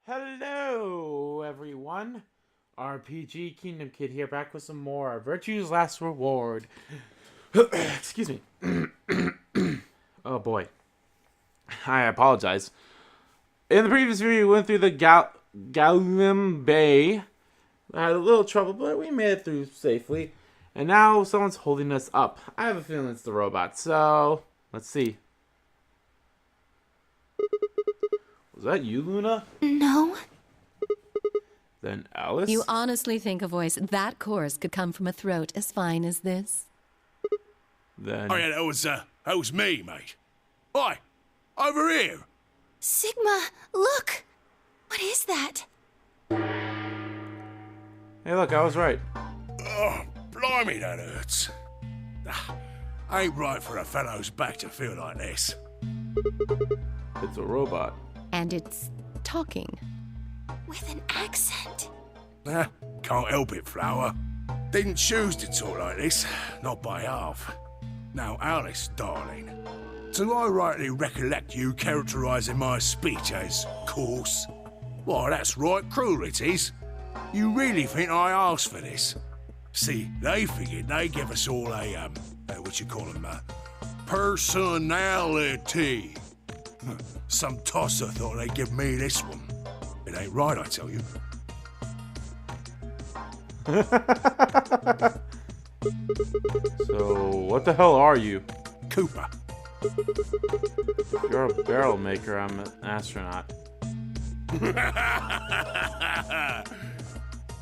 Hello, everyone. RPG Kingdom Kid here, back with some more Virtue's Last Reward. Excuse me. Oh boy. I apologize. In the previous video, we went through the Gallim Bay. I had a little trouble, but we made it through safely. And now someone's holding us up. I have a feeling it's the robot, so let's see. Was that you, Luna? No. Then Alice? You honestly think a voice that coarse could come from a throat as fine as this? Then... Oh yeah, that was me, mate. Hi, over here. Sigma, look! What is that? Hey, look, I was right. Oh, blimey, that hurts. Ain't right for a fellow's back to feel like this. It's a robot. And it's talking. With an accent. Can't help it, Flower. Didn't choose to talk like this, not by half. Now, Alice, darling, do I rightly recollect you characterising my speech as coarse? Why, that's right cruel it is. You really think I asked for this? See, they figured they'd give us all a, personality. Some tosser thought they'd give me this one. It ain't right, I tell you. So, what the hell are you? Cooper. If you're a barrel maker, I'm an astronaut.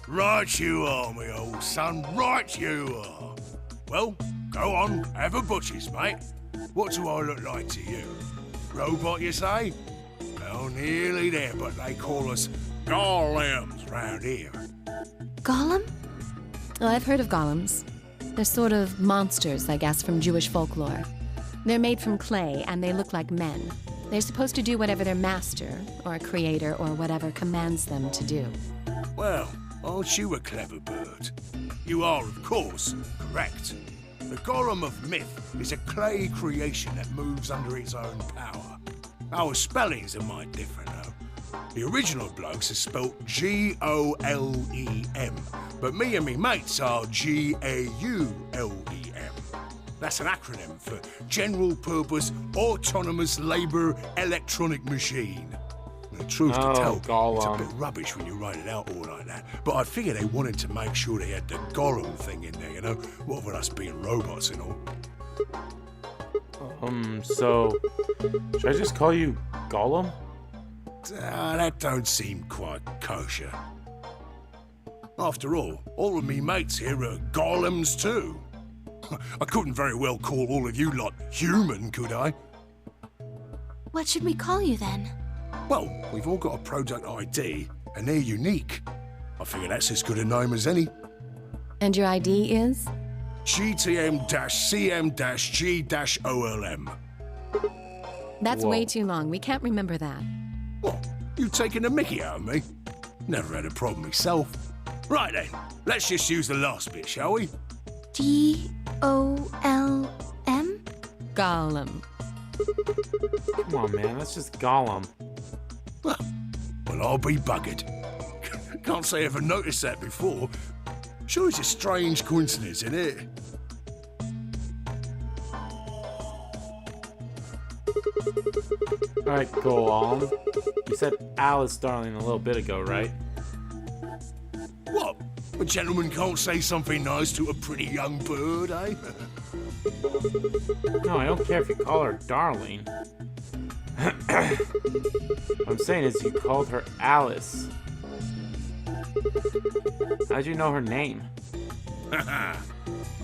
Right you are, me old son, right you are. Well, go on, have a butcher's, mate. What do I look like to you? Robot, you say? Well, nearly there, but they call us golems round here. Gollum? Oh, I've heard of golems. They're sort of monsters, I guess, from Jewish folklore. They're made from clay, and they look like men. They're supposed to do whatever their master, or creator, or whatever commands them to do. Well, aren't you a clever bird? You are, of course, correct. The golem of myth is a clay creation that moves under its own power. Our spellings are might different, though. The original blokes are spelt Golem, but me and me mates are Gaulem. That's an acronym for General Purpose Autonomous Labour Electronic Machine. The truth to tell, it's a bit rubbish when you write it out all like that. But I figure they wanted to make sure they had the golem thing in there, you know? What with us being robots and all. So... should I just call you Gollum? That don't seem quite kosher. After all of me mates here are golems too. I couldn't very well call all of you lot human, could I? What should we call you then? Well, we've all got a product ID, and they're unique. I figure that's as good a name as any. And your ID is? GTM-CM-G-OLM. That's Whoa. way too long. We can't remember that. What? You taking a mickey out of me? Never had a problem myself. Right then, let's just use the last bit, shall we? G-O-L-M? Gollum. Come on, man, that's just Gollum. Well, I'll be buggered. Can't say I ever noticed that before. Sure, it's a strange coincidence, isn't it? Alright, Gollum. You said Alice, darling, a little bit ago, right? What? A gentleman can't say something nice to a pretty young bird, eh? No, I don't care if you call her darling. What I'm saying is you called her Alice. How'd you know her name?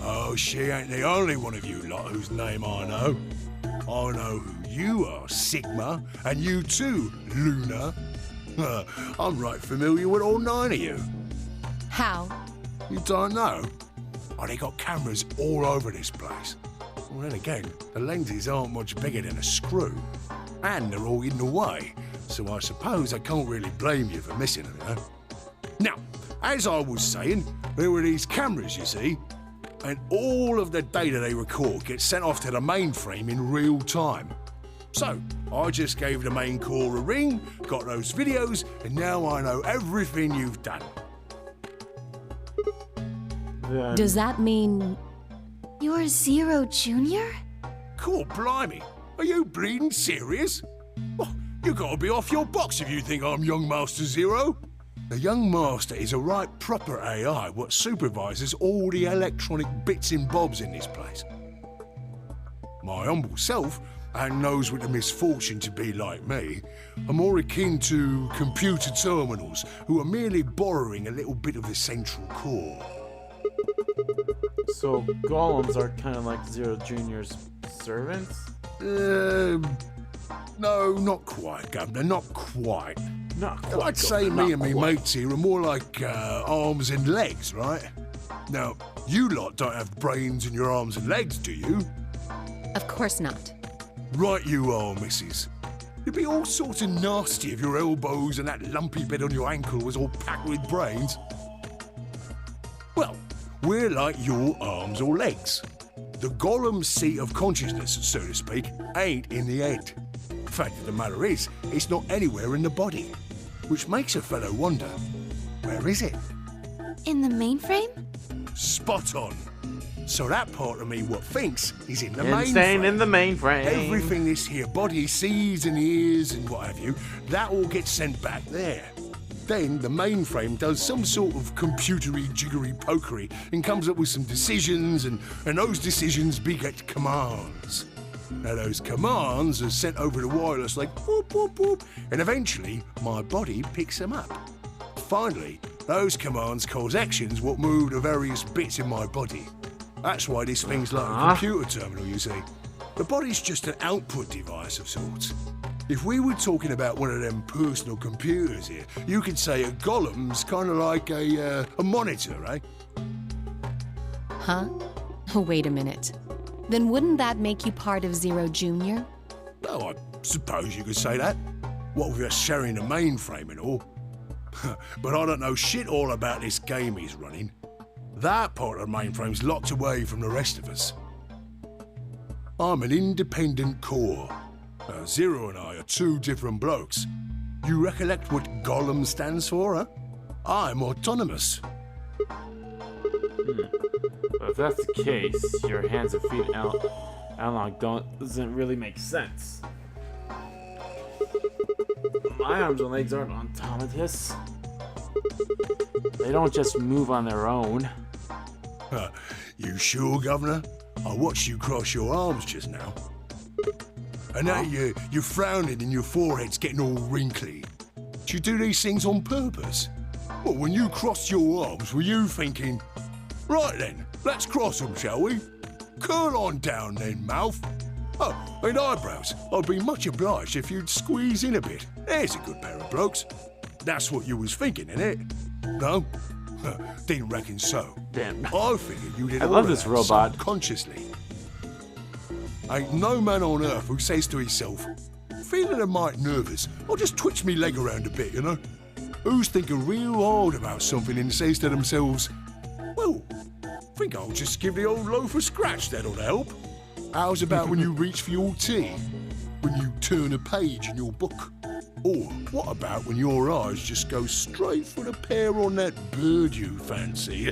Oh, she ain't the only one of you lot whose name I know. I know who you are, Sigma, and you too, Luna. I'm right familiar with all 9 of you. How? You don't know? Oh, they got cameras all over this place. Well, then again, the lenses aren't much bigger than a screw. And they're all hidden away, so I suppose I can't really blame you for missing them, you know? Now, as I was saying, there were these cameras, you see, and all of the data they record gets sent off to the mainframe in real time. So, I just gave the main core a ring, got those videos, and now I know everything you've done. Then Does that mean You're Zero Junior? Cool, blimey. Are you bleeding serious? Oh, you gotta be off your box if you think I'm Young Master Zero. The Young Master is a right proper AI what supervises all the electronic bits and bobs in this place. My humble self, and those with the misfortune to be like me, are more akin to computer terminals who are merely borrowing a little bit of the central core. so golems are kind of like Zero Junior's servants. No, not quite, Governor, not quite. Not quite. I'd say not me and me quite. mates here are more like arms and legs, right? Now, you lot don't have brains in your arms and legs, do you? of course not? Right you are, missus. You'd be all sorts of nasty if your elbows and that lumpy bit on your ankle was all packed with brains. Well, we're like your arms or legs. The golem's seat of consciousness, so to speak, ain't in the head. Fact of the matter is, it's not anywhere in the body. Which makes a fellow wonder, where is it? In the mainframe? Spot on. So that part of me what thinks is in the Insane mainframe. in the mainframe. Everything this here body sees and hears and what have you, that all gets sent back there. Then the mainframe does some sort of computery jiggery pokery and comes up with some decisions, and those decisions beget commands. Now those commands are sent over the wireless like whoop whoop whoop, and eventually my body picks them up. Finally, those commands cause actions what move the various bits in my body. That's why this thing's like a computer terminal, you see. The body's just an output device of sorts. If we were talking about one of them personal computers here, you could say a golem's kind of like a monitor, right? Huh? Wait a minute. Then wouldn't that make you part of Zero Junior? Well, I suppose you could say that. What with us sharing the mainframe and all. But I don't know shit all about this game he's running. That part of the mainframe's locked away from the rest of us. I'm an independent core. Zero and I are two different blokes. You recollect what Golem stands for, huh? I'm autonomous. But if that's the case, your hands and feet analog doesn't really make sense. My arms and legs aren't autonomous. They don't just move on their own. You sure, Governor? I watched you cross your arms just now. And now you're frowning and your forehead's getting all wrinkly. Do you do these things on purpose? Well, when you crossed your arms, were you thinking, right then, let's cross them, shall we? Curl on down then, mouth. Oh, and eyebrows. I'd be much obliged if you'd squeeze in a bit. There's a good pair of blokes. That's what you was thinking, innit? No? Didn't reckon so. Damn. I figured you did I all love of this that robot. subconsciously. Ain't no man on earth who says to himself, feeling a mite nervous, I'll just twitch me leg around a bit, you know? Who's thinking real hard about something and says to themselves, well, think I'll just give the old loaf a scratch, that'll help. How's about when you reach for your tea? When you turn a page in your book? Or what about when your eyes just go straight for the pear on that bird you fancy?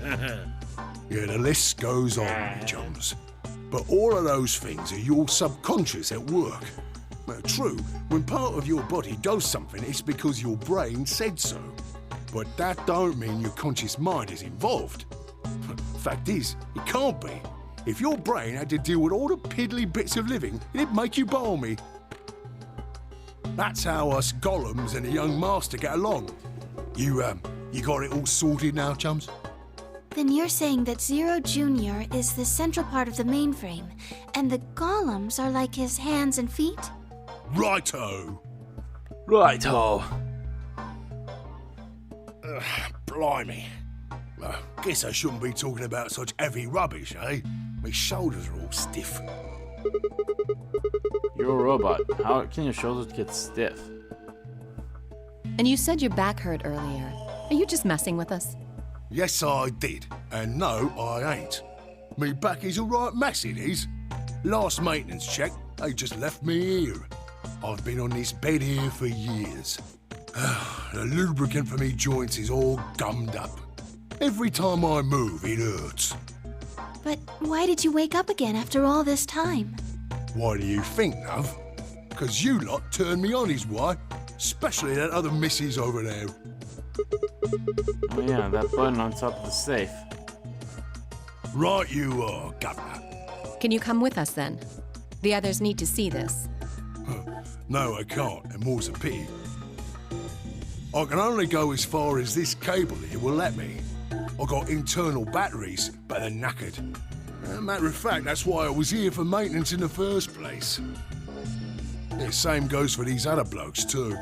Yeah, the list goes on, me chums. But all of those things are your subconscious at work. Now, true, when part of your body does something, it's because your brain said so. But that don't mean your conscious mind is involved. Fact is, it can't be. If your brain had to deal with all the piddly bits of living, it'd make you balmy. That's how us golems and the young master get along. You got it all sorted now, chums? Then you're saying that Zero Junior is the central part of the mainframe, and the golems are like his hands and feet? Righto! Righto. Blimey. Guess I shouldn't be talking about such heavy rubbish, eh? My shoulders are all stiff. You're a robot. How can your shoulders get stiff? And you said your back hurt earlier. Are you just messing with us? Yes, I did. And no, I ain't. Me back is a right mess, it is. Last maintenance check, they just left me here. I've been on this bed here for years. The lubricant for me joints is all gummed up. Every time I move, it hurts. But why did you wake up again after all this time? Why do you think, love? 'Cause you lot turned me on is why. Especially that other missus over there. Oh yeah, that button on top of the safe. Right you are, Governor. Can you come with us then? The others need to see this. No, I can't, and more's a pity. I can only go as far as this cable here will let me. I got internal batteries, but they're knackered. Matter of fact, that's why I was here for maintenance in the first place. The same goes for these other blokes too.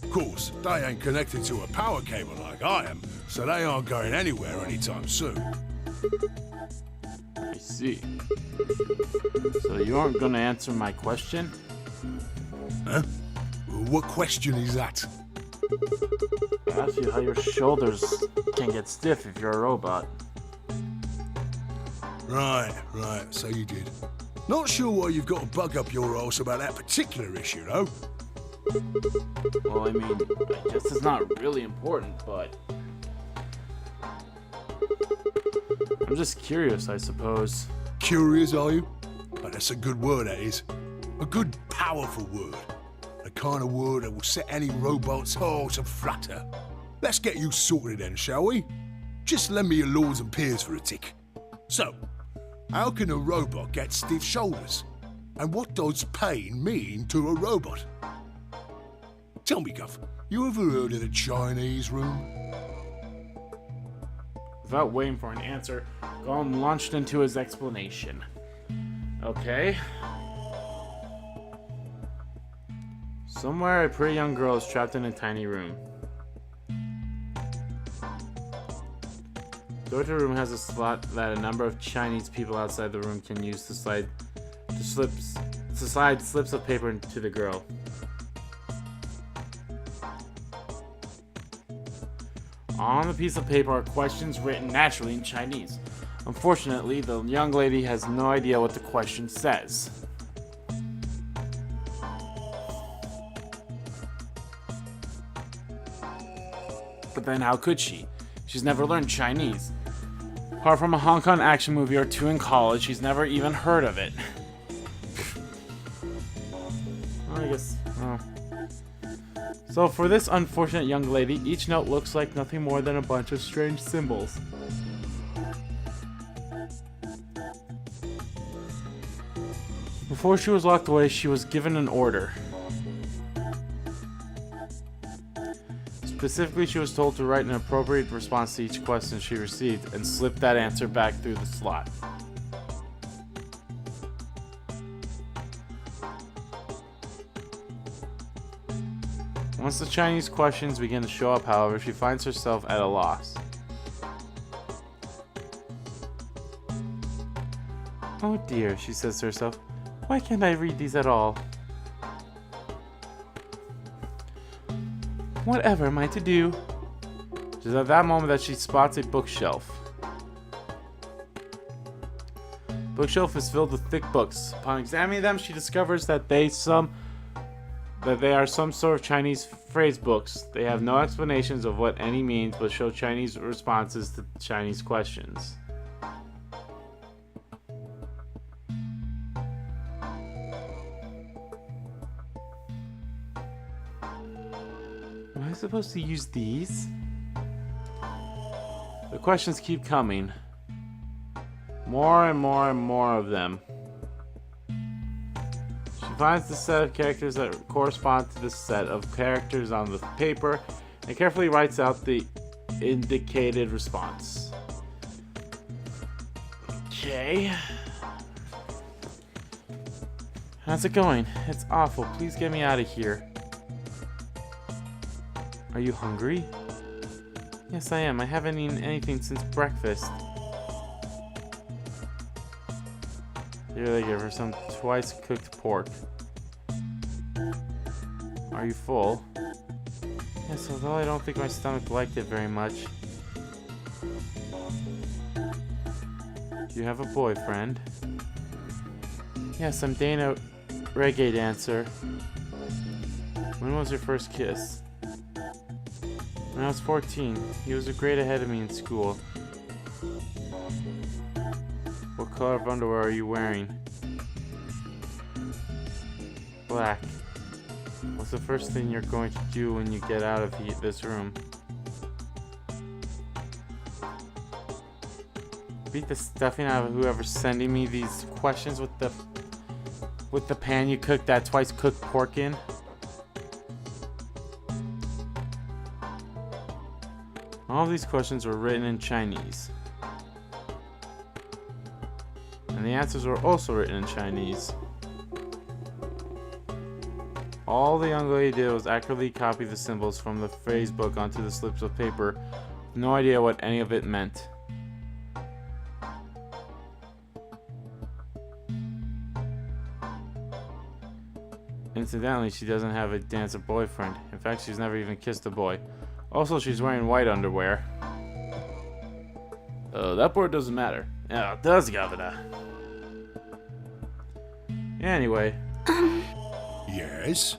Of course, they ain't connected to a power cable like I am, so they aren't going anywhere anytime soon. I see. So you aren't gonna answer my question? Huh? What question is that? I asked you how your shoulders can get stiff if you're a robot. Right, so you did. Not sure why you've got to bug up your arse about that particular issue, though. Well, I mean, I guess it's not really important, but... I'm just curious, I suppose. Curious, are you? But that's a good word, that is. A good, powerful word. The kind of word that will set any robot's heart to flutter. Let's get you sorted then, shall we? Just lend me your lords and peers for a tick. So, how can a robot get stiff shoulders? And what does pain mean to a robot? Tell me, Guff, you ever heard of the Chinese room? Without waiting for an answer, Gollum launched into his explanation. Okay. Somewhere, a pretty young girl is trapped in a tiny room. The door to the room has a slot that a number of Chinese people outside the room can use to slide slips of paper into the girl. On the piece of paper are questions written naturally in Chinese. Unfortunately, the young lady has no idea what the question says. But then how could she? She's never learned Chinese. Apart from a Hong Kong action movie or two in college, she's never even heard of it. I guess, oh. So for this unfortunate young lady, each note looks like nothing more than a bunch of strange symbols. Before she was locked away, she was given an order. Specifically, she was told to write an appropriate response to each question she received and slip that answer back through the slot. Once the Chinese questions begin to show up, however, she finds herself at a loss. Oh dear, she says to herself, why can't I read these at all? Whatever am I to do? It is at that moment that she spots a bookshelf. Bookshelf is filled with thick books. Upon examining them, she discovers that they are some sort of Chinese phrase books. They have no explanations of what any means, but show Chinese responses to Chinese questions. Am I supposed to use these? The questions keep coming. More and more and more of them. She finds the set of characters that correspond to the set of characters on the paper and carefully writes out the indicated response. Okay. How's it going? It's awful. Please get me out of here. Are you hungry? Yes, I am. I haven't eaten anything since breakfast. Here they give her some twice-cooked pork. Are you full? Yes, although I don't think my stomach liked it very much. Do you have a boyfriend? Yes, I'm Dana, reggae dancer. When was your first kiss? When I was 14. He was a grade ahead of me in school. What color of underwear are you wearing? Black. What's the first thing you're going to do when you get out of this room? Beat the stuffing out of whoever's sending me these questions with the pan you cooked that twice cooked pork in. All of these questions were written in Chinese. And the answers were also written in Chinese. All the young lady did was accurately copy the symbols from the phrase book onto the slips of paper. No idea what any of it meant. Incidentally, she doesn't have a dancer boyfriend. In fact, she's never even kissed a boy. Also, she's wearing white underwear. That part doesn't matter. Yeah, it does, Governor. Anyway. Yes?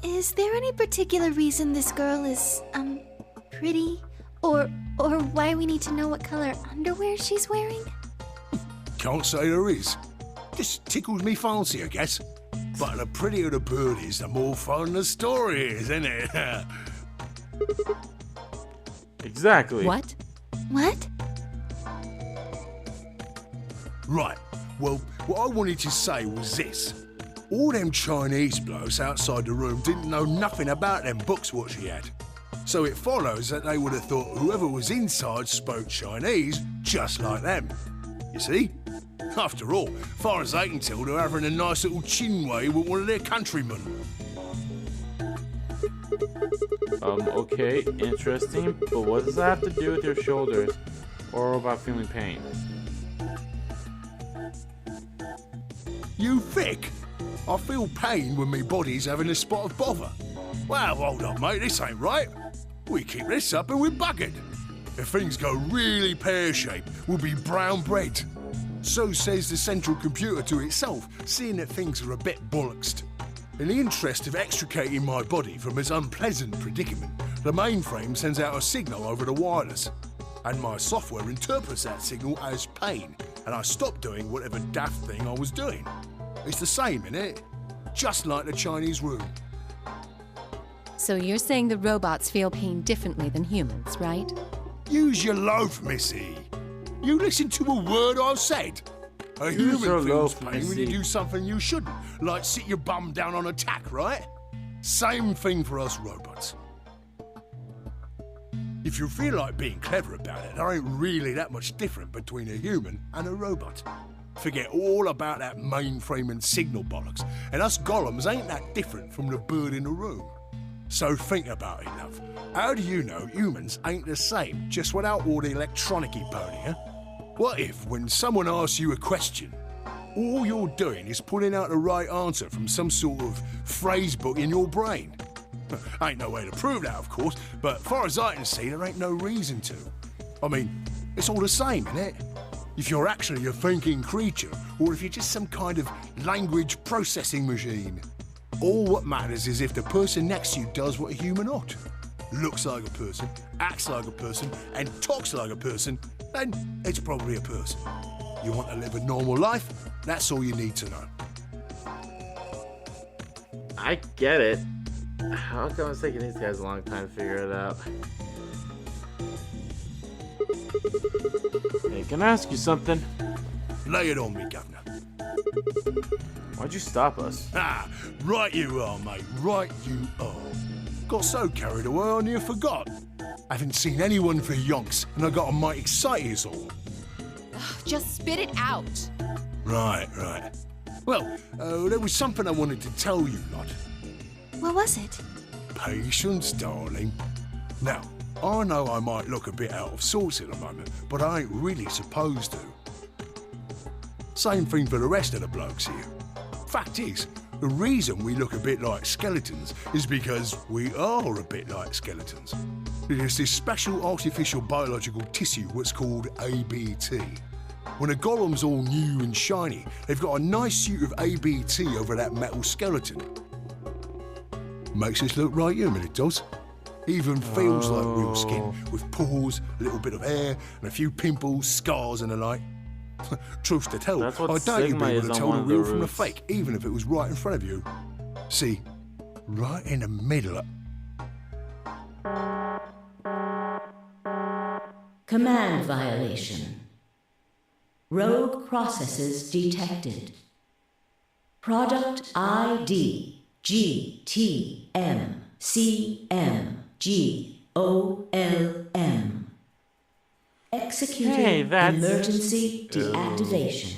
Is there any particular reason this girl is, pretty? Or why we need to know what color underwear she's wearing? Can't say there is. Just tickles me fancy, I guess. But the prettier the bird is, the more fun the story is, isn't it? Exactly. What? What? Right. Well, what I wanted to say was this. All them Chinese blokes outside the room didn't know nothing about them books what she had. So it follows that they would have thought whoever was inside spoke Chinese just like them. You see? After all, far as they can tell, they're having a nice little chinway with one of their countrymen. Okay, interesting, but what does that have to do with your shoulders or about feeling pain? You thick? I feel pain when my body's having a spot of bother. Well, hold on, mate, this ain't right. We keep this up and we're buggered. If things go really pear-shaped, we'll be brown bread. So says the central computer to itself, seeing that things are a bit bollocksed. In the interest of extricating my body from its unpleasant predicament, the mainframe sends out a signal over the wireless. And my software interprets that signal as pain, and I stop doing whatever daft thing I was doing. It's the same, innit? Just like the Chinese room. So you're saying the robots feel pain differently than humans, right? Use your loaf, missy. You listen to a word I've said. A human your feels loaf, pain when you missy. do something you shouldn't, like sit your bum down on a tack, right? Same thing for us robots. If you feel like being clever about it, there ain't really that much different between a human and a robot. Forget all about that mainframe and signal bollocks, and us golems ain't that different from the bird in the room. So think about it, love. How do you know humans ain't the same, just without all the electronic-y pony, huh? What if, when someone asks you a question, all you're doing is pulling out the right answer from some sort of phrase book in your brain? Ain't no way to prove that, of course, but far as I can see, there ain't no reason to. I mean, it's all the same, innit? If you're actually a thinking creature, or if you're just some kind of language processing machine. All what matters is if the person next to you does what a human ought. Looks like a person, acts like a person, and talks like a person, then it's probably a person. You want to live a normal life? That's all you need to know. I get it. How come it's taking these guys a long time to figure it out? Hey, can I ask you something? Lay it on me, Governor. Why'd you stop us? Ah, right you are, mate. Right you are. Got so carried away I near forgot. Haven't seen anyone for yonks, and I got a mite excited is all. Just spit it out. Right. Well, there was something I wanted to tell you, lot. What was it? Patience, darling. Now, I know I might look a bit out of sorts at the moment, but I ain't really supposed to. Same thing for the rest of the blokes here. Fact is, the reason we look a bit like skeletons is because we are a bit like skeletons. There's this special artificial biological tissue what's called ABT. When a golem's all new and shiny, they've got a nice suit of ABT over that metal skeleton. Makes us look right human, it does. Even feels like real skin, with pores, a little bit of hair, and a few pimples, scars and the like. Truth to tell, That's what I doubt you'd Sigma be able is to on tell one the of the real from the roofs. fake, even if it was right in front of you. See, right in the middle of... Command violation. Rogue processes detected. Product ID GTMCMGOLM. Executing Hey, that's- emergency Oh. deactivation.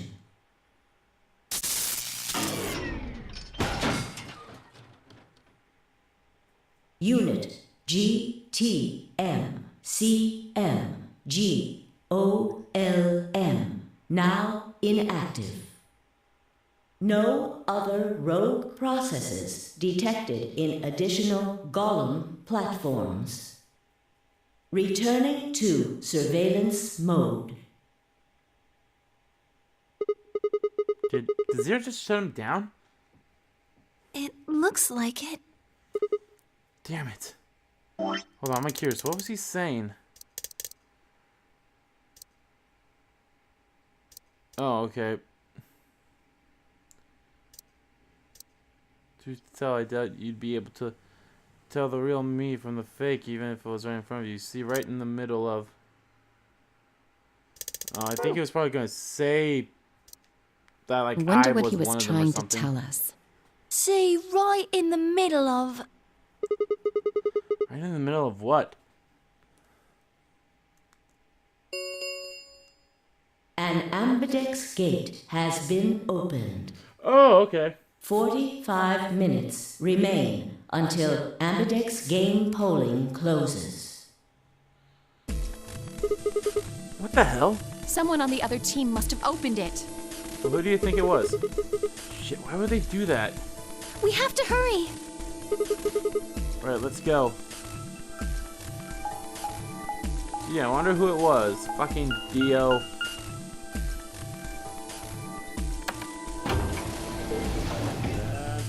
Unit GTMCMGOLM now inactive. No other rogue processes detected in additional Golem platforms. Returning to surveillance mode. Did Zero just shut him down? It looks like it. Damn it. Hold on, I'm curious. What was he saying? Oh, okay. Truth to tell, I doubt you'd be able to tell the real me from the fake, even if it was right in front of you. See, right in the middle of... I think he was probably going to say that, like, I wonder I what was he was one of them or trying to something. tell us. See, right in the middle of. Right in the middle of what? An ambidex gate has been opened. Oh, okay. 45 minutes remain until ambidex game polling closes. What the hell? Someone on the other team must have opened it. Well, who do you think it was? Shit, why would they do that? We have to hurry. Alright, let's go. Yeah, I wonder who it was. Fucking Dio.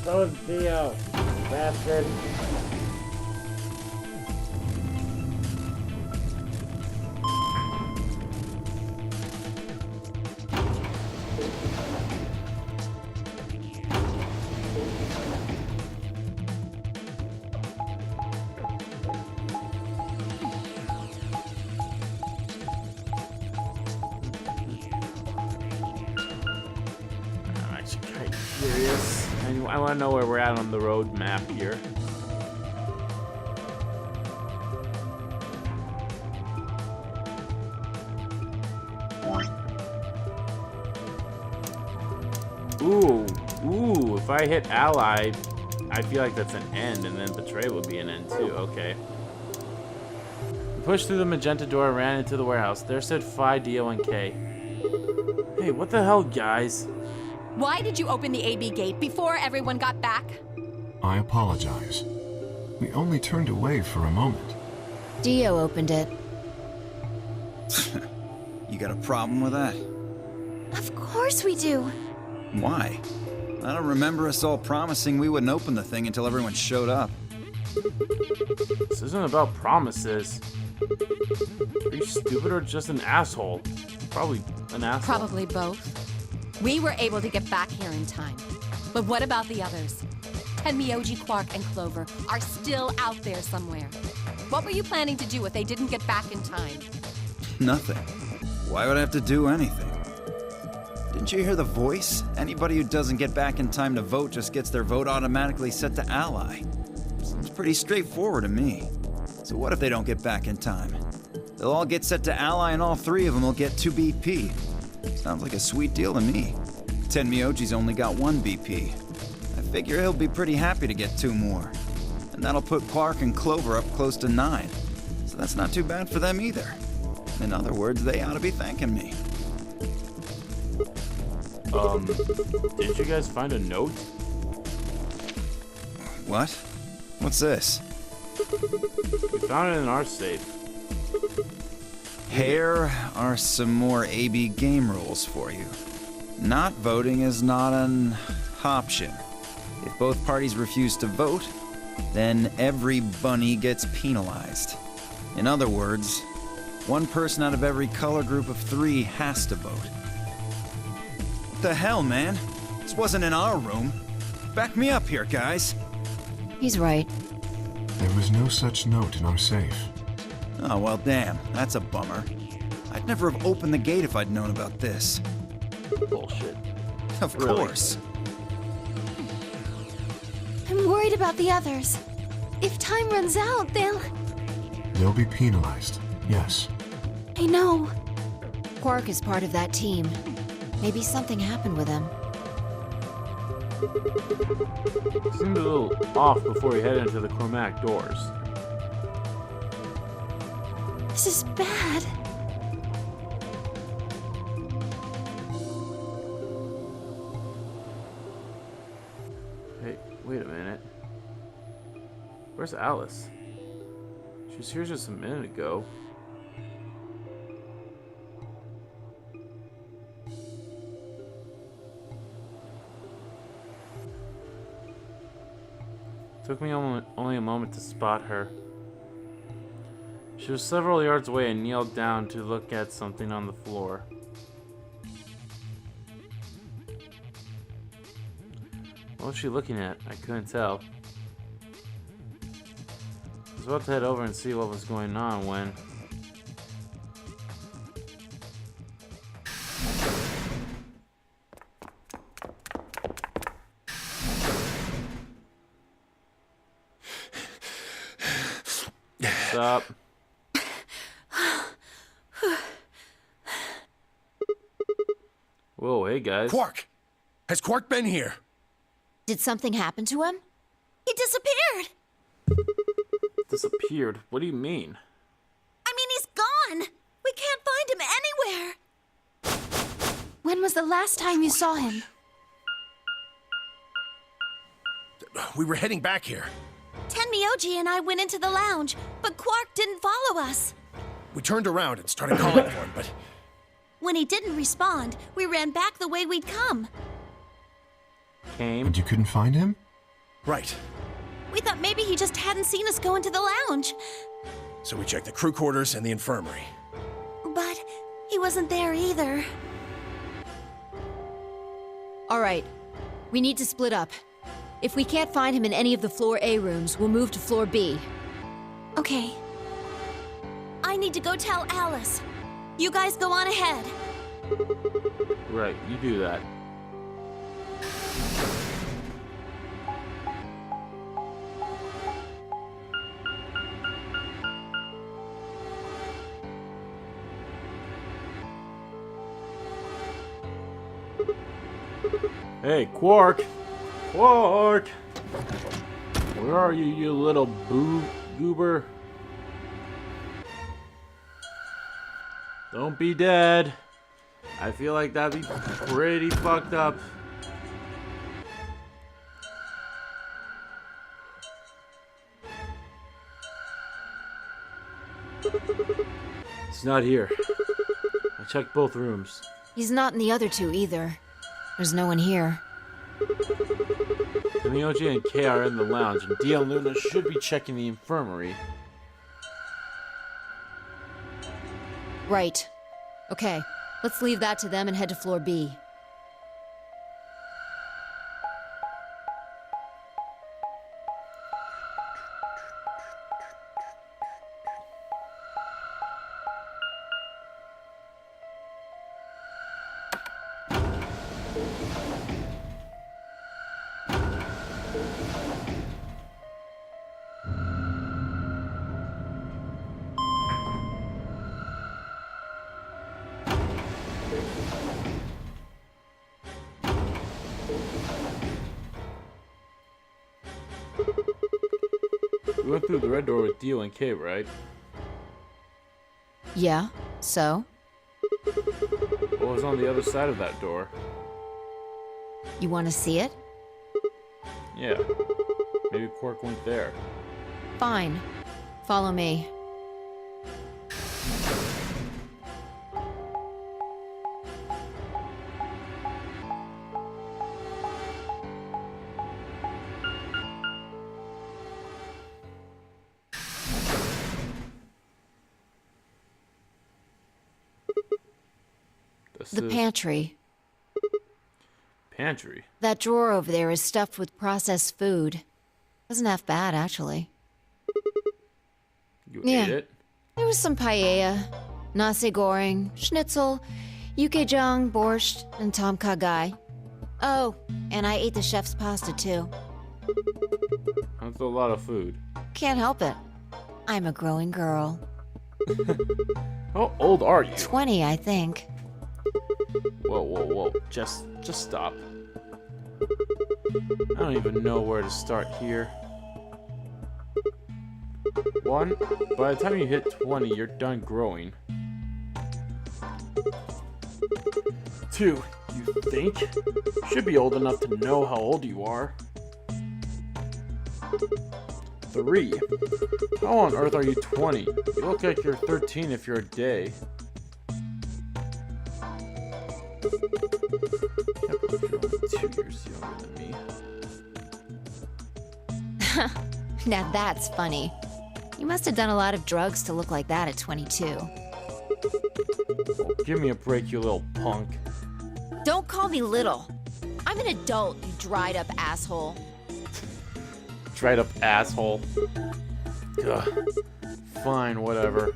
That was Dio. Bastard. I'm actually kind of curious. I want to know where we're at on the road map here. Ooh, if I hit ally, I feel like that's an end, and then betray would be an end too, okay. We pushed through the magenta door and ran into the warehouse. There said Phi, Dio, and K. Hey, what the hell, guys? Why did you open the AB gate before everyone got back? I apologize. We only turned away for a moment. Dio opened it. You got a problem with that? Of course we do. Why? I don't remember us all promising we wouldn't open the thing until everyone showed up. This isn't about promises. Are you stupid or just an asshole? Probably an asshole. Probably both. We were able to get back here in time. But what about the others? Tenmyoji, Quark, and Clover are still out there somewhere. What were you planning to do if they didn't get back in time? Nothing. Why would I have to do anything? Didn't you hear the voice? Anybody who doesn't get back in time to vote just gets their vote automatically set to ally. Seems pretty straightforward to me. So what if they don't get back in time? They'll all get set to ally and all three of them will get 2 BP. Sounds like a sweet deal to me. Tenmyoji's only got 1 BP. I figure he'll be pretty happy to get 2 more. And that'll put Quark and Clover up close to 9. So that's not too bad for them either. In other words, they ought to be thanking me. Didn't you guys find a note? What? What's this? We found it in our safe. Here are some more AB game rules for you. Not voting is not an option. If both parties refuse to vote, then every bunny gets penalized. In other words, one person out of every color group of 3 has to vote. What the hell, man? This wasn't in our room. Back me up here, guys. He's right. There was no such note in our safe. Oh, well, damn. That's a bummer. I'd never have opened the gate if I'd known about this. Bullshit. Of Really? course. I'm worried about the others. If time runs out, They'll be penalized, yes. I know. Quark is part of that team. Maybe something happened with him. Seemed a little off before we head into the chromatic doors. This is bad. Hey, wait a minute. Where's Alice? She was here just a minute ago. Took me only a moment to spot her. She was several yards away and kneeled down to look at something on the floor. What was she looking at? I couldn't tell. I was about to head over and see what was going on when... What's up? Whoa, hey guys. Quark! Has Quark been here? Did something happen to him? He disappeared. Disappeared? What do you mean? I mean, he's gone. We can't find him anywhere. When was the last time you saw him? We were heading back here. Tenmyoji and I went into the lounge, but Quark didn't follow us. We turned around and started calling for him, but When he didn't respond, we ran back the way we'd come. Came? And you couldn't find him? right. We thought maybe he just hadn't seen us go into the lounge. So we checked the crew quarters and the infirmary. But he wasn't there either. All right. We need to split up. If we can't find him in any of the Floor A rooms, we'll move to Floor B. Okay. I need to go tell Alice. You guys go on ahead. Right, you do that. Hey, Quark! Quark! Where are you, you little goober? Don't be dead. I feel like that'd be pretty fucked up. He's not here. I checked both rooms. He's not in the other two either. There's no one here. Tenmyoji and Kay are in the lounge, and Dia and Luna should be checking the infirmary. Right. Okay, let's leave that to them and head to Floor B. We went through the red door with Dio and Kay, right? Yeah, so? What was on the other side of that door? You want to see it? Yeah. Maybe Quark went there. Fine. Follow me. The pantry. Pantry? That drawer over there is stuffed with processed food. Wasn't half bad, actually. You Yeah. ate it? There was some paella, nasi goreng, schnitzel, yukejang, borscht, and tom kha gai. Oh, and I ate the chef's pasta too. That's a lot of food. Can't help it. I'm a growing girl. How old are you? 20, I think. Whoa, whoa, whoa. Just stop. I don't even know where to start here. 1, by the time you hit 20, you're done growing. 2, you think? Should be old enough to know how old you are. 3, how on earth are you 20? You look like you're 13 if you're a day. Can't believe you're only 2 years younger than me. Now that's funny. You must have done a lot of drugs to look like that at 22. Oh, give me a break, you little punk. Don't call me little. I'm an adult, you dried up asshole. Dried up asshole. Ugh. Fine, whatever.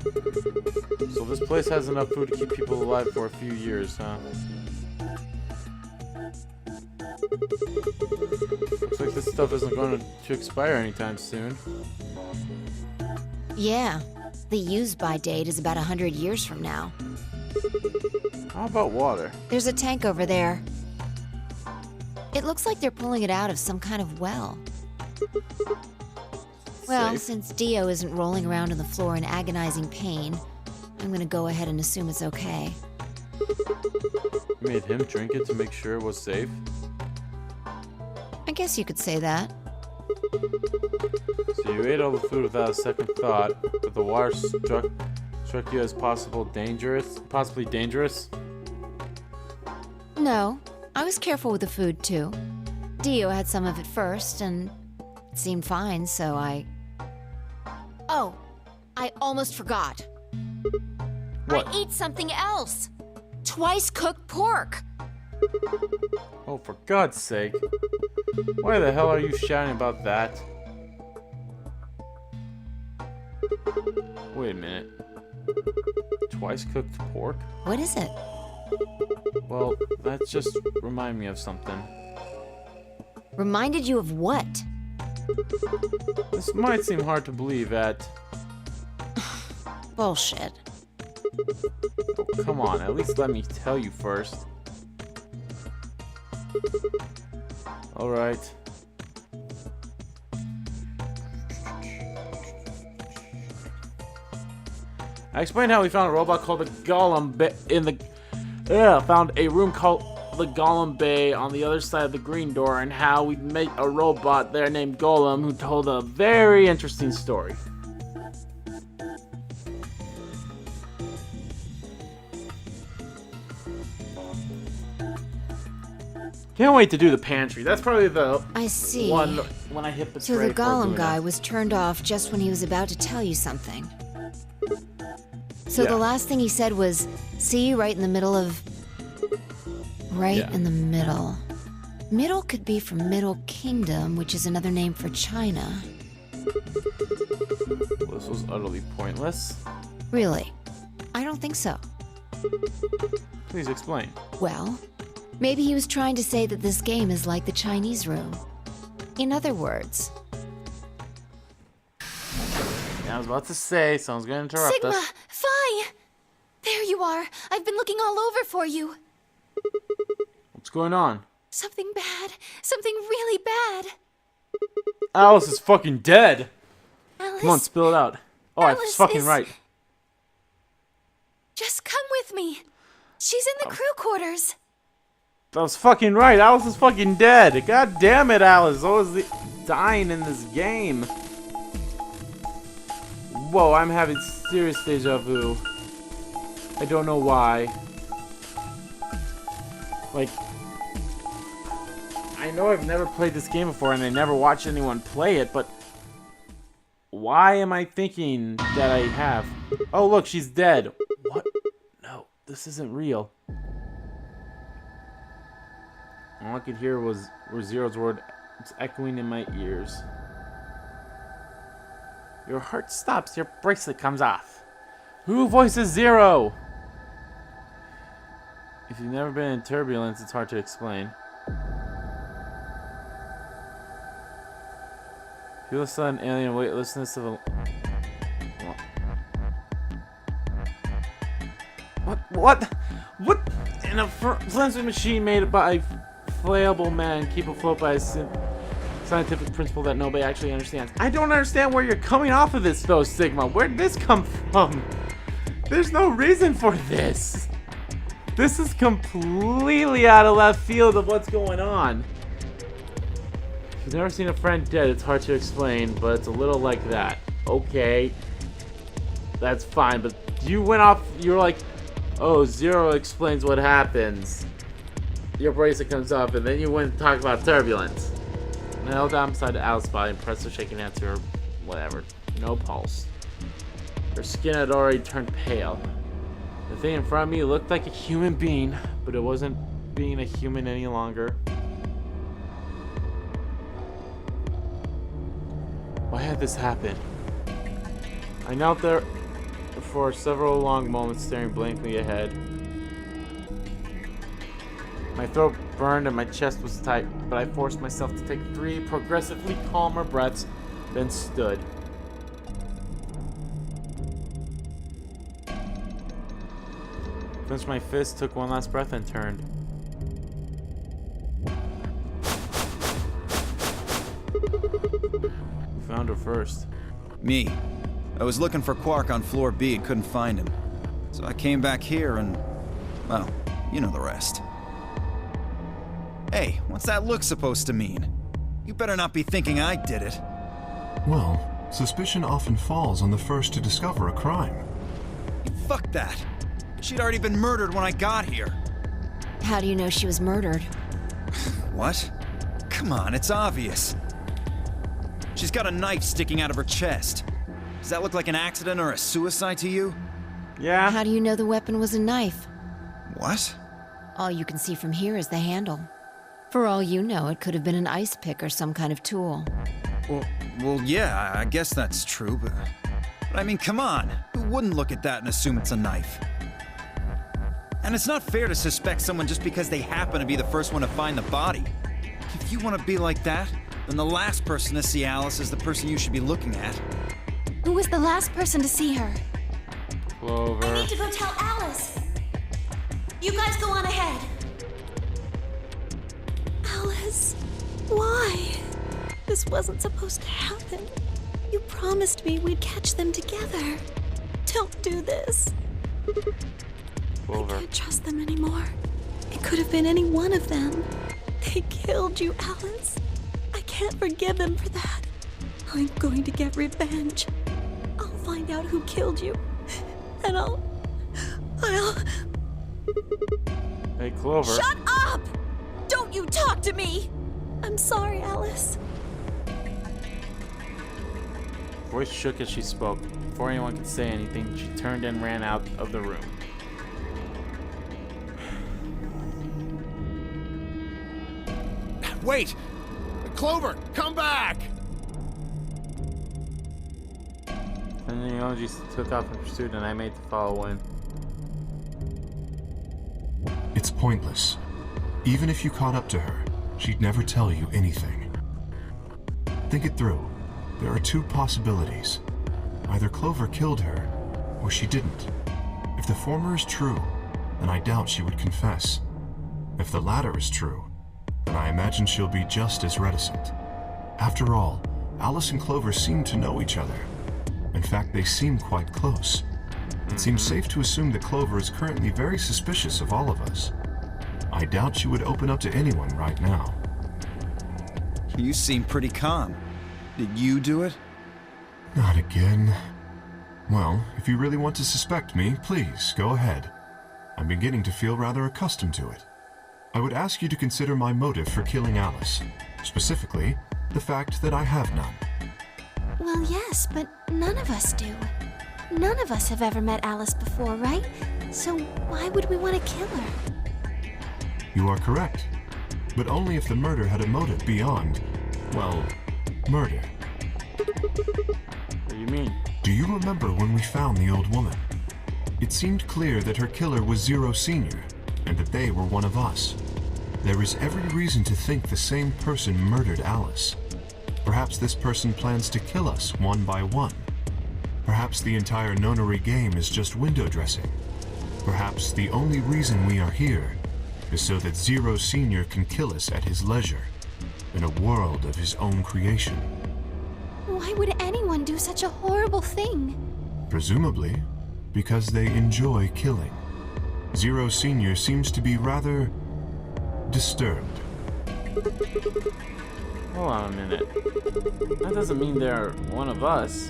So this place has enough food to keep people alive for a few years, huh? Looks like this stuff isn't going to expire anytime soon. Yeah, the use-by date is about 100 years from now. How about water? There's a tank over there. It looks like they're pulling it out of some kind of well. Well, Safe. since Dio isn't rolling around on the floor in agonizing pain, I'm gonna go ahead and assume it's okay. You made him drink it to make sure it was safe? I guess you could say that. So you ate all the food without a second thought, but the water struck you as possibly dangerous? No, I was careful with the food too. Dio had some of it first, and it seemed fine, so I... Oh, I almost forgot. What? I ate something else. Twice cooked pork. Oh, for God's sake. Why the hell are you shouting about that? Wait a minute. Twice cooked pork? What is it? Well, that just reminded me of something. Reminded you of what? This might seem hard to believe at... Bullshit. Oh, come on, at least let me tell you first. Alright. I explained how we found a robot called the Golem found a room called the Golem Bay on the other side of the green door, and how we met a robot there named Golem who told a very interesting story. Can't wait to do the pantry. That's probably the I see. one when I hit the So tray the before Golem doing guy that. was turned off just when he was about to tell you something. So Yeah. the last thing he said was, see, right in the middle of... Right Yeah. in the middle. Middle could be from Middle Kingdom, which is another name for China. This was utterly pointless. Really? I don't think so. Please explain. Well, maybe he was trying to say that this game is like the Chinese room. In other words, Yeah, I was about to say, someone's gonna interrupt Sigma, us. Phi! There you are. I've been looking all over for you. What's going on? Something bad. Something really bad. Alice is fucking dead! Alice, Come on, spill it out. Oh, I was Alice fucking is- right. just come with me. She's in the crew quarters. I was fucking right. Alice is fucking dead. God damn it, Alice. Always dying in this game. Whoa, I'm having serious deja vu. I don't know why. Like, I know I've never played this game before and I never watched anyone play it, but why am I thinking that I have? Oh, look, she's dead. What? No, this isn't real. All I could hear were Zero's words echoing in my ears. Your heart stops, your bracelet comes off. Who voices Zero? If you've never been in turbulence, it's hard to explain. Feel the sudden alien weightlessness of a... What? In a flimsy machine made by flayable men keep afloat by a scientific principle that nobody actually understands. I don't understand where you're coming off of this, though, Sigma. Where'd this come from? There's no reason for this. This is completely out of left field of what's going on. If you've never seen a friend dead, it's hard to explain, but it's a little like that. Okay. That's fine, but you went off, you were like, oh, Zero explains what happens. Your bracelet comes up, and then you went and talk about turbulence. And I held down beside Alice's body and pressed a shaking hand to her, whatever. No pulse. Her skin had already turned pale. The thing in front of me looked like a human being, but it wasn't being a human any longer. Why had this happen? I knelt there for several long moments, staring blankly ahead. My throat burned and my chest was tight, but I forced myself to take 3 progressively calmer breaths, then stood. Clenched my fist, took one last breath, and turned. Who found her first? Me. I was looking for Quark on floor B and couldn't find him. So I came back here and... well, you know the rest. Hey, what's that look supposed to mean? You better not be thinking I did it. Well, suspicion often falls on the first to discover a crime. Fuck that. She'd already been murdered when I got here. How do you know she was murdered? What? Come on, it's obvious. She's got a knife sticking out of her chest. Does that look like an accident or a suicide to you? Yeah? How do you know the weapon was a knife? What? All you can see from here is the handle. For all you know, it could have been an ice pick or some kind of tool. Well, yeah, I guess that's true, but I mean, come on. Who wouldn't look at that and assume it's a knife? And it's not fair to suspect someone just because they happen to be the first one to find the body. If you want to be like that, then the last person to see Alice is the person you should be looking at. Who was the last person to see her? Clover. I need to go tell Alice. You guys go on ahead. Alice, why? This wasn't supposed to happen. You promised me we'd catch them together. Don't do this. Clover. I can't trust them anymore. It could have been any one of them. They killed you, Alice. I can't forgive them for that. I'm going to get revenge. I'll find out who killed you. And I'll... Hey, Clover. Shut up! Don't you talk to me! I'm sorry, Alice. Voice shook as she spoke. Before anyone could say anything, she turned and ran out of the room. Wait! Clover, come back! And the emoji took off in pursuit, and I made to follow in. It's pointless. Even if you caught up to her, she'd never tell you anything. Think it through. There are 2 possibilities. Either Clover killed her, or she didn't. If the former is true, then I doubt she would confess. If the latter is true, then I imagine she'll be just as reticent. After all, Alice and Clover seem to know each other. In fact, they seem quite close. It seems safe to assume that Clover is currently very suspicious of all of us. I doubt she would open up to anyone right now. You seem pretty calm. Did you do it? Not again. Well, if you really want to suspect me, please, go ahead. I'm beginning to feel rather accustomed to it. I would ask you to consider my motive for killing Alice. Specifically, the fact that I have none. Well, yes, but none of us do. None of us have ever met Alice before, right? So why would we want to kill her? You are correct. but only if the murder had a motive beyond, well, murder. What do you mean? Do you remember when we found the old woman? It seemed clear that her killer was Zero Sr., and that they were one of us. There is every reason to think the same person murdered Alice. Perhaps this person plans to kill us one by one. Perhaps the entire Nonory game is just window dressing. Perhaps the only reason we are here is so that Zero Sr. can kill us at his leisure, in a world of his own creation. Why would anyone do such a horrible thing? Presumably, because they enjoy killing. Zero Sr. seems to be rather disturbed. Hold on a minute. That doesn't mean they're one of us.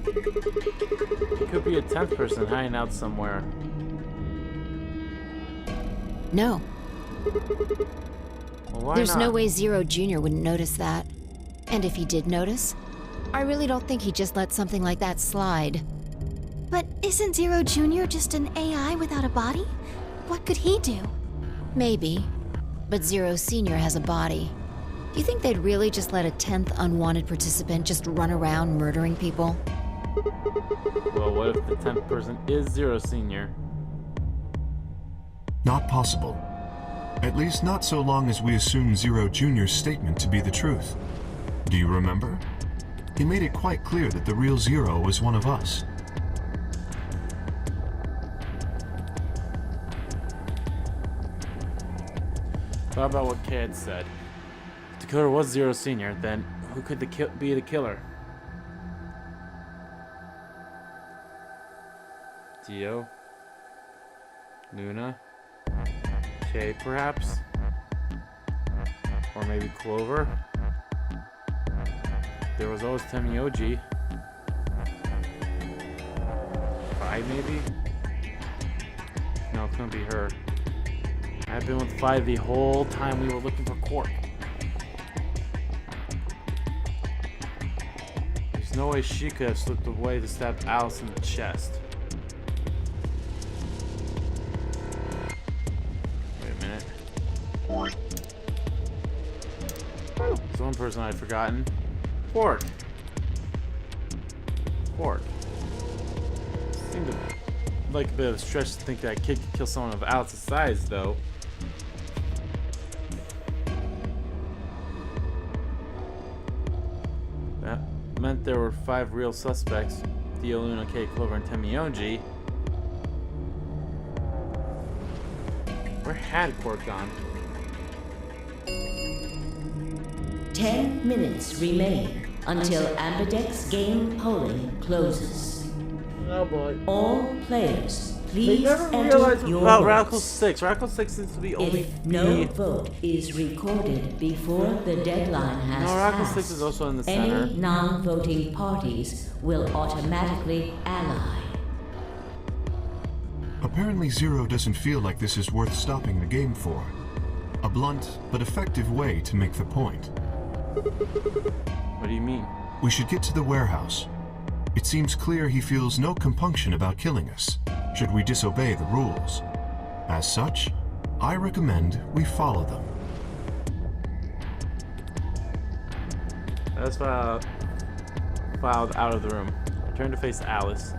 It could be a 10th person hiding out somewhere. No, Well, why there's not? no way Zero Jr. wouldn't notice that. And if he did notice, I really don't think he'd just let something like that slide. But isn't Zero Jr. just an AI without a body? What could he do? Maybe, but Zero Sr. has a body. Do you think they'd really just let a 10th unwanted participant just run around murdering people? Well, what if the 10th person is Zero Sr.? Not possible. At least not so long as we assume Zero Jr.'s statement to be the truth. Do you remember? He made it quite clear that the real Zero was one of us. How about what Kay had said? If the killer was Zero Sr., then who could be the killer? Dio? Luna? Kay, perhaps? Or maybe Clover? There was always Temioji. 5 maybe? No, it couldn't be her. I've been with 5 the whole time we were looking for Quark. There's no way she could have slipped away to stab Alice in the chest. Wait a minute. There's one person I'd forgotten. Quark. Quark. Seemed like a bit of a stretch to think that kid could kill someone of Alice's size, though. That meant there were 5 real suspects: Dio, Luna, Kay, Clover, and Temioji. Where had Quark gone? 10 minutes remain until Ambidex game polling closes. Oh boy. All players, They please never enter realized your about votes. Radical 6. Radical 6 seems to be only If no vote is recorded before the deadline has No, Radical passed, 6 is also in the center. any non-voting parties will automatically ally. Apparently Zero doesn't feel like this is worth stopping the game for. A blunt but effective way to make the point. What do you mean? We should get to the warehouse. It seems clear he feels no compunction about killing us, should we disobey the rules. As such, I recommend we follow them. That's filed out of the room. I turned to face Alice.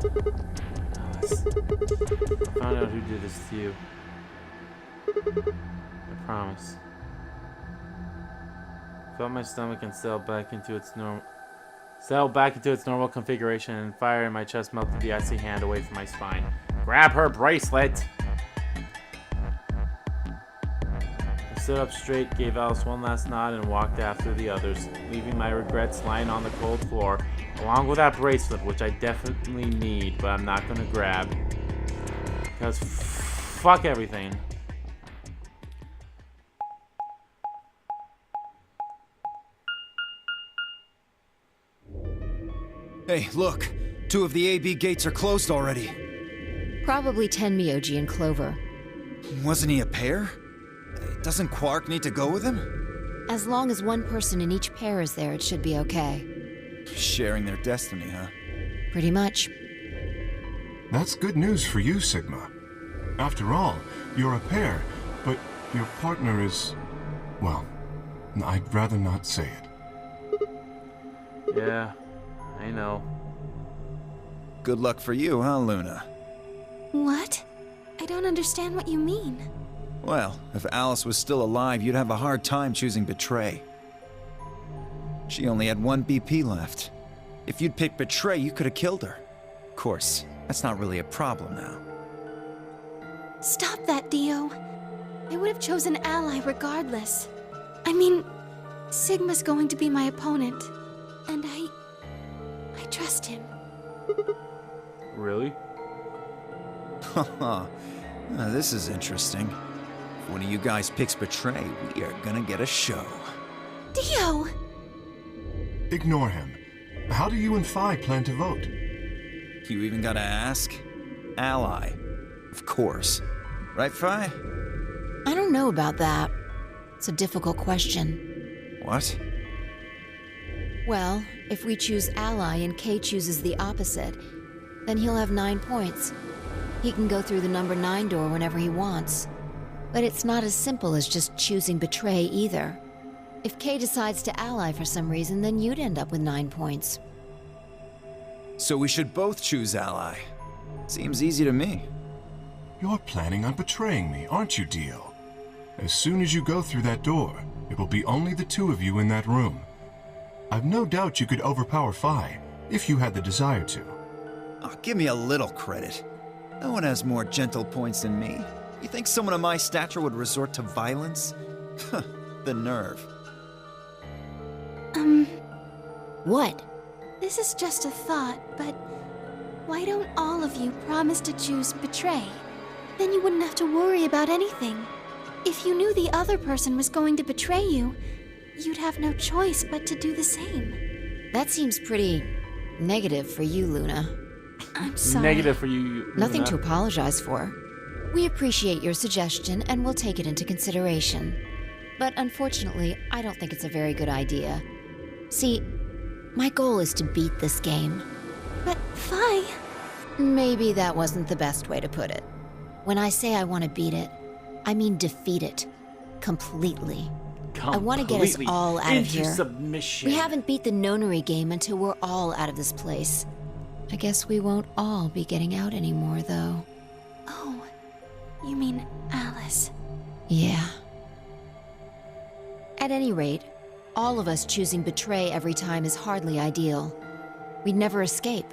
Alice. I found out who did this to you. I promise. Felt my stomach and settled back into its normal configuration, and fire in my chest melted the icy hand away from my spine. Grab her bracelet! I stood up straight, gave Alice one last nod, and walked after the others, leaving my regrets lying on the cold floor, along with that bracelet, which I definitely need, but I'm not gonna grab. Because fuck everything. Hey, look. 2 of the AB gates are closed already. Probably Tenmyoji and Clover. Wasn't he a pair? Doesn't Quark need to go with him? As long as one person in each pair is there, it should be okay. Sharing their destiny, huh? Pretty much. That's good news for you, Sigma. After all, you're a pair, but Your partner is... well, I'd rather not say it. Yeah, I know. Good luck for you, huh, Luna? What? I don't understand what you mean. Well, if Alice was still alive, you'd have a hard time choosing Betray. She only had 1 BP left. If you'd picked Betray, you could have killed her. Of course, that's not really a problem now. Stop that, Dio. I would have chosen Ally regardless. I mean, Sigma's going to be my opponent, and I trust him. Really? Haha, this is interesting. If one of you guys picks Betray, we are gonna get a show. Dio! Ignore him. How do you and Phi plan to vote? You even gotta ask? Ally. Of course. Right, Phi? I don't know about that. It's a difficult question. What? Well, if we choose ally and Kay chooses the opposite, then he'll have 9 points. He can go through the number 9 door whenever he wants. But it's not as simple as just choosing Betray either. If Kay decides to ally for some reason, then you'd end up with 9 points. So we should both choose Ally. Seems easy to me. You're planning on betraying me, aren't you, Dio? As soon as you go through that door, it will be only the 2 of you in that room. I've no doubt you could overpower Phi, if you had the desire to. Oh, give me a little credit. No one has more gentle points than me. You think someone of my stature would resort to violence? The nerve. What? This is just a thought, but why don't all of you promise to choose Betray? Then you wouldn't have to worry about anything. If you knew the other person was going to betray you, you'd have no choice but to do the same. That seems pretty negative for you, Luna. I'm sorry. Negative for you. Luna. Nothing to apologize for. We appreciate your suggestion and we'll take it into consideration. But unfortunately, I don't think it's a very good idea. See, my goal is to beat this game. But Phi... Maybe that wasn't the best way to put it. When I say I want to beat it, I mean defeat it. Completely. I want to get us all out of here. Submission. We haven't beat the Nonory game until we're all out of this place. I guess we won't all be getting out anymore, though. Oh, you mean Alice. Yeah. At any rate, all of us choosing Betray every time is hardly ideal. We'd never escape.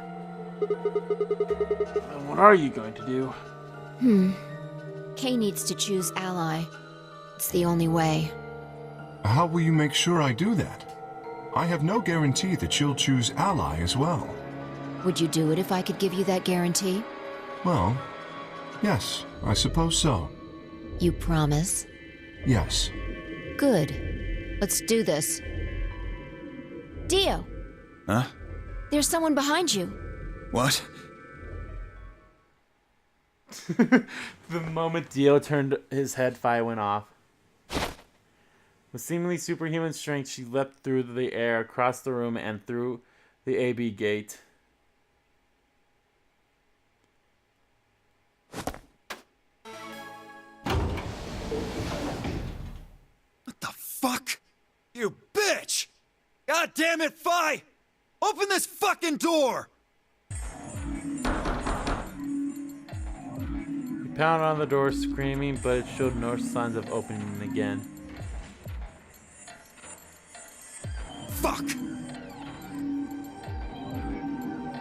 And what are you going to do? Kay needs to choose Ally. It's the only way. How will you make sure I do that? I have no guarantee that she'll choose Ally as well. Would you do it if I could give you that guarantee? Well, yes, I suppose so. You promise? Yes. Good. Let's do this. Dio! Huh? There's someone behind you. What? The moment Dio turned his head, Phi went off. With seemingly superhuman strength, she leapt through the air, across the room, and through the AB gate. What the fuck? You bitch! God damn it, Phi! Open this fucking door! He pounded on the door, screaming, but it showed no signs of opening again. Fuck!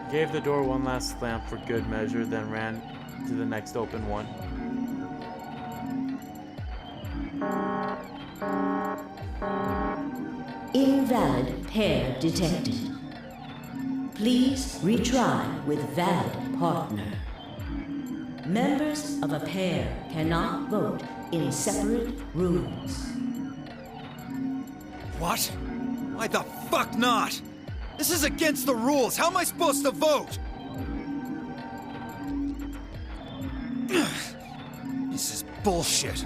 He gave the door one last slam for good measure, then ran to the next open one. Invalid pair detected. Please retry with valid partner. Members of a pair cannot vote in separate rooms. What? Why the fuck not? This is against the rules. How am I supposed to vote? This is bullshit.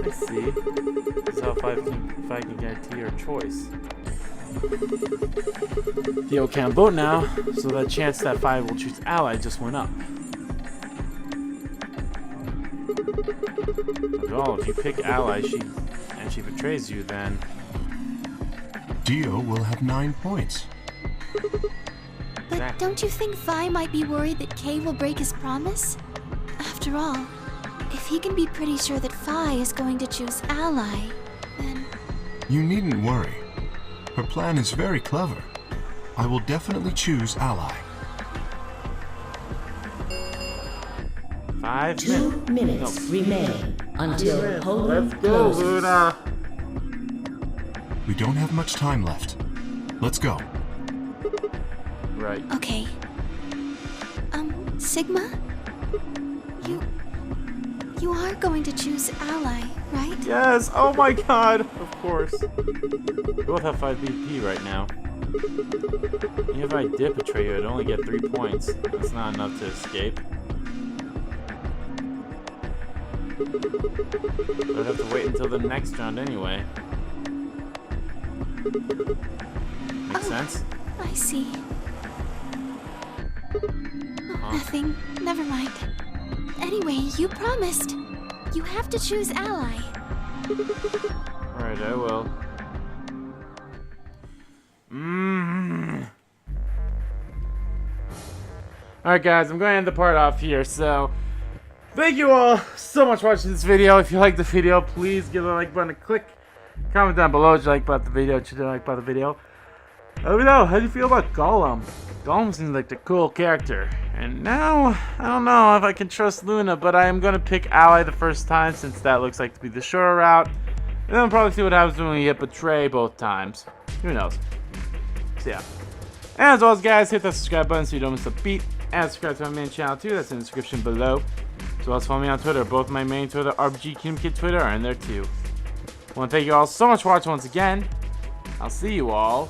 I see. This is how Phi can guarantee your choice. Dio can't vote now, so the chance that Phi will choose Ally just went up. Well, if you pick ally, she betrays you, then Dio will have 9 points. But Exactly. don't you think Vi might be worried that Kay will break his promise? After all, if he can be pretty sure that Vi is going to choose Ally, then... You needn't worry. Her plan is very clever. I will definitely choose Ally. 5 2 minutes remain until polling Let's go, closes. Luna. We don't have much time left. Let's go. Right. Okay. Sigma? You are going to choose Ally, right? Yes. Oh my God. Of course. We both have 5 BP right now. Even if I did betray you, I'd only get 3 points. That's not enough to escape. I'd have to wait until the next round anyway. Makes sense? I see. Oh, nothing. Never mind. Anyway, you promised. You have to choose Ally. Alright, I will. Alright guys, I'm going to end the part off here, so thank you all so much for watching this video. If you liked the video, please give the like button a click. Comment down below what you like about the video, what you didn't like about the video. Let me know, how do you feel about Gollum? Gollum seems like a cool character. And now, I don't know if I can trust Luna, but I am going to pick Ally the first time since that looks like to be the shorter route. And then we'll probably see what happens when we get Betray both times. Who knows? So yeah. And as always guys, hit that subscribe button so you don't miss a beat. And subscribe to my main channel too, that's in the description below. So also follow me on Twitter. Both my main Twitter, RPG Kingdom Kid Twitter, are in there too. I want to thank you all so much for watching once again. I'll see you all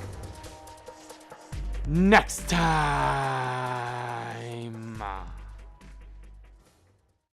next time.